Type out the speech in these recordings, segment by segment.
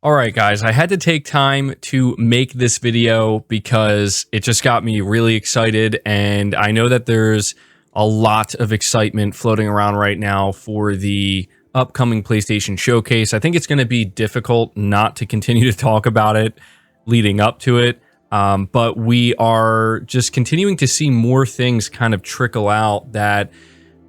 All right, guys, I had to take time to make this video because it just got me really excited. And I know that there's a lot of excitement floating around right now for the upcoming PlayStation Showcase. I think it's going to be difficult not to continue to talk about it leading up to it. But we are just continuing to see more things kind of trickle out that,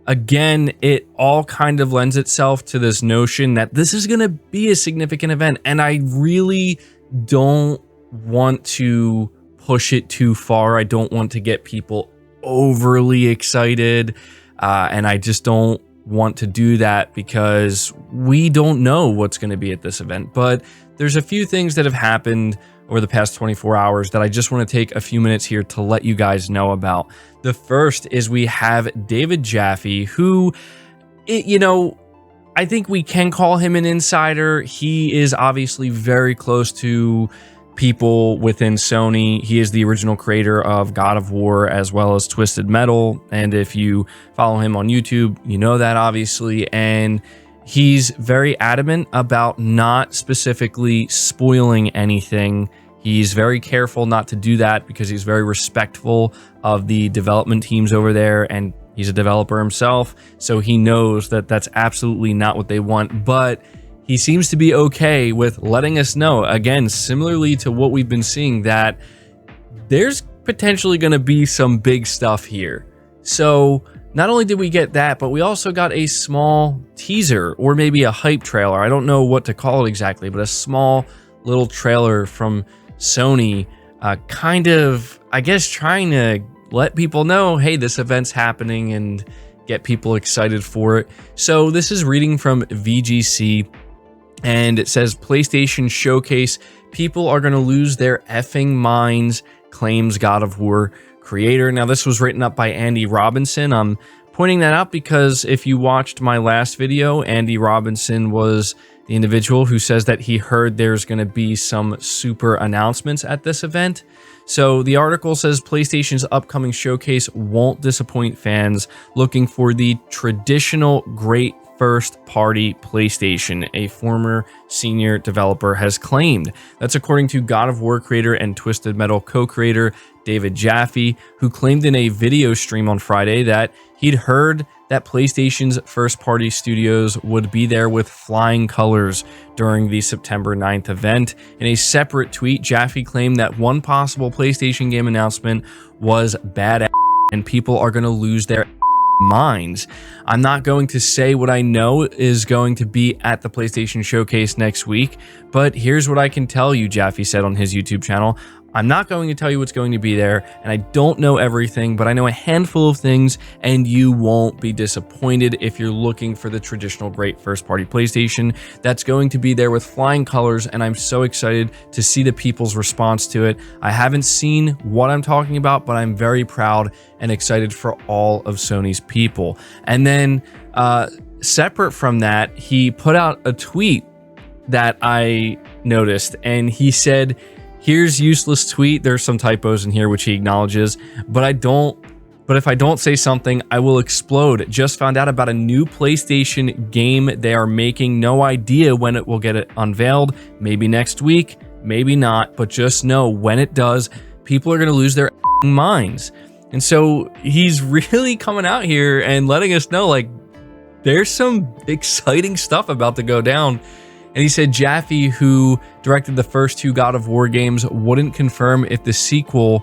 again, it all kind of lends itself to this notion that this is going to be a significant event. And I really don't want to push it too far. I don't want to get people overly excited. And I just don't want to do that because we don't know what's going to be at this event. But there's a few things that have happened over the past 24 hours that I just want to take a few minutes here to let you guys know about. The first is we have David Jaffe, who, I think we can call him an insider. He is obviously very close to people within Sony. He is the original creator of God of War as well as Twisted Metal. And if you follow him on YouTube, you know that obviously. And he's very adamant about not specifically spoiling anything. He's very careful not to do that because he's very respectful of the development teams over there, and he's a developer himself, so he knows that that's absolutely not what they want. But he seems to be okay with letting us know, again, similarly to what we've been seeing, that there's potentially going to be some big stuff here. So not only did we get that, but we also got a small teaser, or maybe a hype trailer. I don't know what to call it exactly, but a small little trailer from Sony, kind of, I guess, trying to let people know, hey, this event's happening, and get people excited for it. So this is reading from VGC, and it says, PlayStation Showcase, people are going to lose their effing minds, claims God of War creator. Now, this was written up by Andy Robinson. I'm pointing that out because if you watched my last video, Andy Robinson was the individual who says that he heard there's going to be some super announcements at this event. So the article says PlayStation's upcoming showcase won't disappoint fans looking for the traditional great first-party PlayStation, a former senior developer has claimed. That's according to God of War creator and Twisted Metal co-creator David Jaffe, who claimed in a video stream on Friday that he'd heard that PlayStation's first-party studios would be there with flying colors during the September 9th event. In a separate tweet, Jaffe claimed that one possible PlayStation game announcement was badass and people are going to lose their minds. I'm not going to say what I know is going to be at the PlayStation Showcase next week, but here's what I can tell you, Jaffe said on his YouTube channel. I'm not going to tell you what's going to be there, and I don't know everything, but I know a handful of things, and you won't be disappointed if you're looking for the traditional great first-party PlayStation. That's going to be there with flying colors, and I'm so excited to see the people's response to it. I haven't seen what I'm talking about, but I'm very proud and excited for all of Sony's people. And then, separate from that, he put out a tweet that I noticed, and he said, here's useless tweet. There's some typos in here, which he acknowledges, but if I don't say something, I will explode. Just found out about a new PlayStation game they are making. No idea when it will get it unveiled. Maybe next week, maybe not, but just know when it does, people are going to lose their minds. And so he's really coming out here and letting us know, like, there's some exciting stuff about to go down. And he said Jaffe, who directed the first two God of War games, wouldn't confirm if the sequel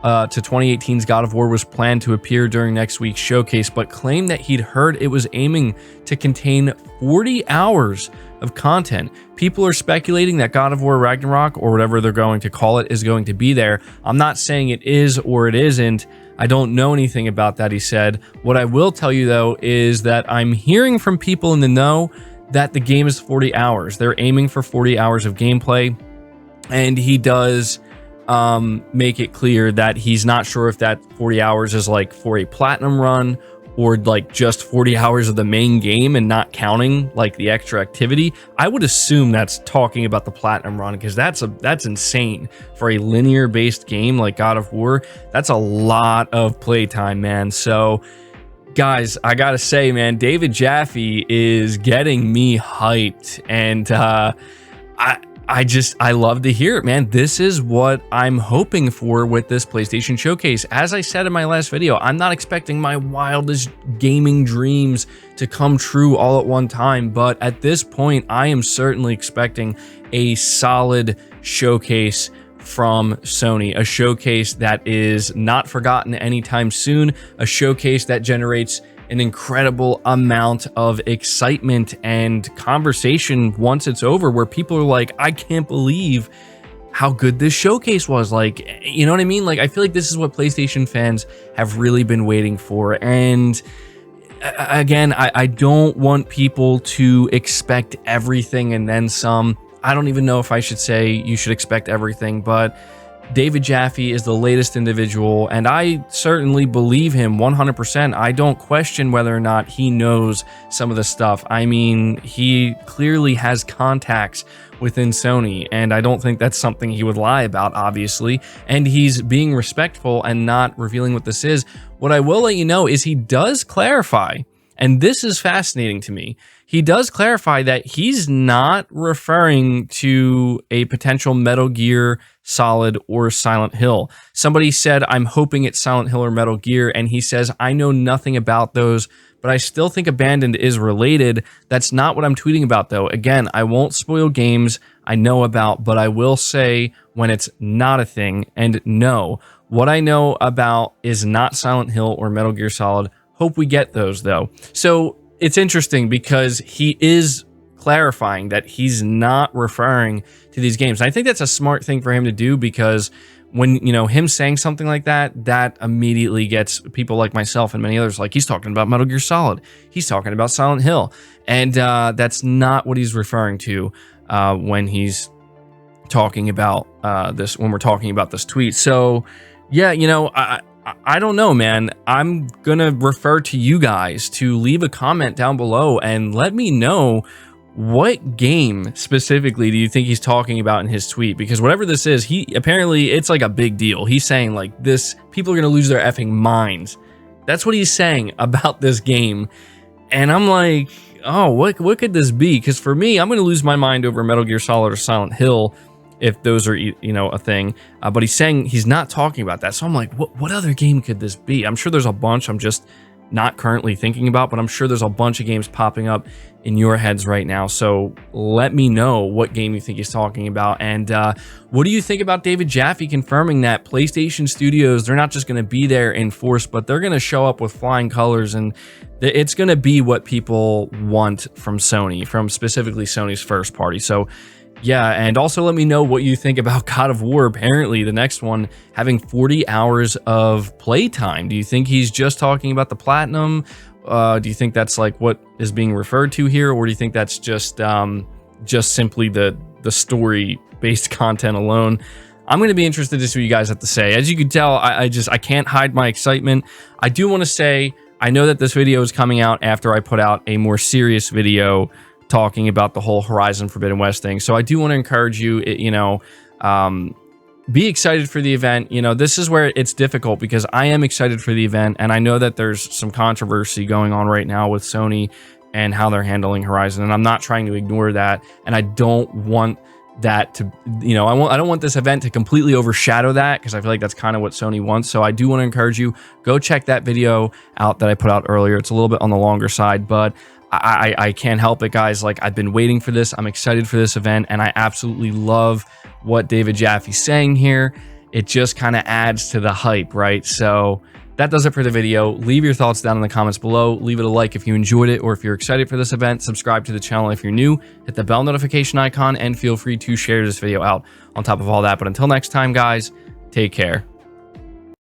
to 2018's God of War was planned to appear during next week's showcase, but claimed that he'd heard it was aiming to contain 40 hours of content. People are speculating that God of War Ragnarok, or whatever they're going to call it, is going to be there. I'm not saying it is or it isn't. I don't know anything about that, he said. What I will tell you, though, is that I'm hearing from people in the know that the game is 40 hours. They're aiming for 40 hours of gameplay, and he does make it clear that he's not sure if that 40 hours is like for a platinum run or like just 40 hours of the main game and not counting like the extra activity. I would assume that's talking about the platinum run, because that's insane for a linear based game like God of War. That's a lot of playtime, man. So guys, I gotta say, man, David Jaffe is getting me hyped, and I love to hear it, man. This is what I'm hoping for with this PlayStation Showcase. As I said in my last video, I'm not expecting my wildest gaming dreams to come true all at one time, but at this point, I am certainly expecting a solid showcase from Sony, a showcase that is not forgotten anytime soon, a showcase that generates an incredible amount of excitement and conversation once it's over, where people are like, I can't believe how good this showcase was. Like, you know what I mean? Like, I feel like this is what PlayStation fans have really been waiting for. And again, I don't want people to expect everything and then some. I don't even know if I should say you should expect everything, but David Jaffe is the latest individual, and I certainly believe him 100%. I don't question whether or not he knows some of the stuff. I mean, he clearly has contacts within Sony, and I don't think that's something he would lie about, obviously. And he's being respectful and not revealing what this is. What I will let you know is he does clarify, and this is fascinating to me. He does clarify that he's not referring to a potential Metal Gear Solid or Silent Hill. Somebody said, I'm hoping it's Silent Hill or Metal Gear, and he says, I know nothing about those, but I still think Abandoned is related. That's not what I'm tweeting about, though. Again, I won't spoil games I know about, but I will say when it's not a thing. And no, what I know about is not Silent Hill or Metal Gear Solid. Hope we get those, though. So it's interesting because he is clarifying that he's not referring to these games. I think that's a smart thing for him to do, because when, you know, him saying something like that, that immediately gets people like myself and many others like, he's talking about Metal Gear Solid, he's talking about Silent Hill, and that's not what he's referring to when he's talking about this, when we're talking about this tweet. So yeah, you know, I don't know, man. I'm gonna refer to you guys to leave a comment down below and let me know, what game specifically do you think he's talking about in his tweet? Because whatever this is, he apparently, it's like a big deal. He's saying like this, people are gonna lose their effing minds. That's what he's saying about this game. And I'm like, oh, what could this be? Because for me, I'm gonna lose my mind over Metal Gear Solid or Silent Hill if those are, you know, a thing. But he's saying he's not talking about that. So I'm like, what other game could this be? I'm sure there's a bunch I'm just not currently thinking about, but I'm sure there's a bunch of games popping up in your heads right now. So let me know what game you think he's talking about. And what do you think about David Jaffe confirming that PlayStation Studios, they're not just going to be there in force, but they're going to show up with flying colors, and it's going to be what people want from Sony, from specifically Sony's first party. So yeah, and also let me know what you think about God of War, apparently the next one having 40 hours of playtime. Do you think he's just talking about the platinum? Do you think that's like what is being referred to here, or do you think that's just simply the story-based content alone? I'm going to be interested to see what you guys have to say. As you can tell, I can't hide my excitement. I do want to say, I know that this video is coming out after I put out a more serious video talking about the whole Horizon Forbidden West thing. So I do want to encourage you, you know, be excited for the event. You know, this is where it's difficult because I am excited for the event, and I know that there's some controversy going on right now with Sony and how they're handling Horizon, and I'm not trying to ignore that, and I don't want that to, you know, I don't want this event to completely overshadow that, because I feel like that's kind of what Sony wants. So I do want to encourage you, go check that video out that I put out earlier. It's a little bit on the longer side, but I can't help it, guys. Like, I've been waiting for this. I'm excited for this event, and I absolutely love what David Jaffe's saying here. It just kind of adds to the hype, right? So that does it for the video. Leave your thoughts down in the comments below. Leave it a like if you enjoyed it, or if you're excited for this event. Subscribe to the channel if you're new. Hit the bell notification icon, and feel free to share this video out on top of all that. But until next time, guys, take care.